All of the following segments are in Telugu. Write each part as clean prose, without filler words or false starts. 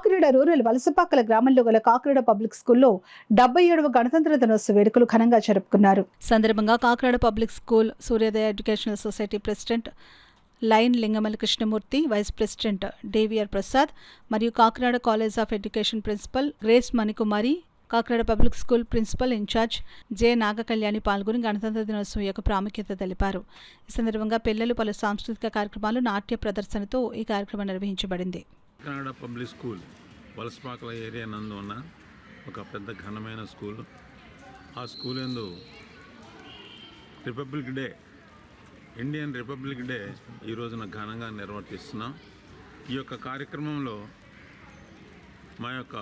కాకినాడ రూరల్ వలసపాకల గ్రామంలో గల కాకినాడ పబ్లిక్ స్కూల్లో 77వ గణతంత్ర దినోత్సవ వేడుకలు ఘనంగా జరుపుకున్నారు. సందర్భంగా Kakinada public school Suryodaya educational society president lion Lingamala Krishnamurthy, vice president DVR Prasad మరియు Kakinada college of education principal Grace Manikumari, Kakinada public school principal incharge J Nagakalyani పాల్గొని గణతంత్ర దినోత్సవం యొక్క ప్రాముఖ్యత తెలిపారు. ఈ సందర్భంగా పిల్లలు పలు సాంస్కృతిక కార్యక్రమాలు, నాట్య ప్రదర్శనతో ఈ కార్యక్రమం నిర్వహించబడింది. Kakinada public school Valasapakala area నందు ఉన్న ఒక పెద్ద ఘనమైన స్కూల్. ఆ స్కూల్ యందు Republic Day, Indian Republic Day ఈ రోజున ఘనంగా నిర్వర్తిస్తున్నాం. ఈ యొక్క కార్యక్రమంలో మా యొక్క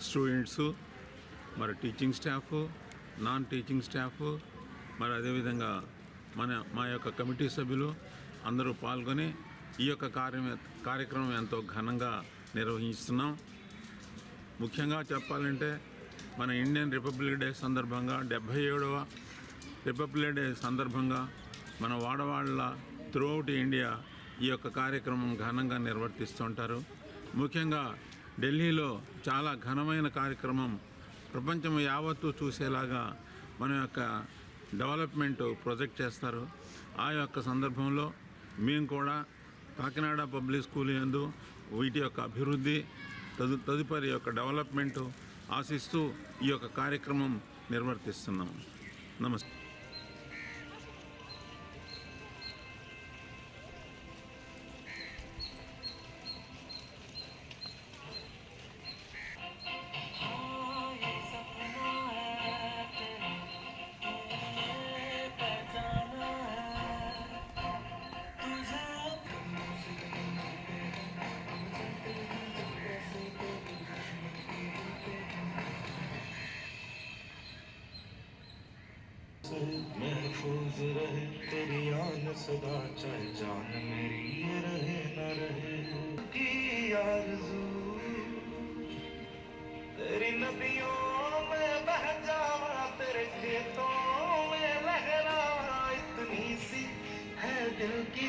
స్టూడెంట్స్, మరి teaching staff, non teaching staff, మరి అదేవిధంగా మా యొక్క కమిటీ సభ్యులు అందరూ పాల్గొని ఈ యొక్క కార్యక్రమం ఎంతో ఘనంగా నిర్వహిస్తున్నాం. ముఖ్యంగా చెప్పాలంటే మన ఇండియన్ రిపబ్లిక్ డే సందర్భంగా 77వ రిపబ్లిక్ డే సందర్భంగా మన వాడవాళ్ళ త్రూఅవుట్ ఇండియా ఈ యొక్క కార్యక్రమం ఘనంగా నిర్వర్తిస్తుంటారు. ముఖ్యంగా ఢిల్లీలో చాలా ఘనమైన కార్యక్రమం ప్రపంచం యావత్తు చూసేలాగా మన యొక్క డెవలప్మెంట్ ప్రొజెక్ట్ చేస్తారు. ఆ యొక్క సందర్భంలో మేము కూడా కాకినాడ పబ్లిక్ స్కూల్ యందు వీటి యొక్క అభివృద్ధి, తదుపరి యొక్క డెవలప్మెంట్ ఆశిస్తూ ఈ యొక్క కార్యక్రమం నిర్వర్తిస్తున్నాం. నమస్తే. महफूज रहे तेरी आन सदा, चाहे जान मेरी ये रहे न रहे की आरज़ू, तेरी नदियों में बह जावा, तेरे खेतों में लहरा, इतनी सी है दिल की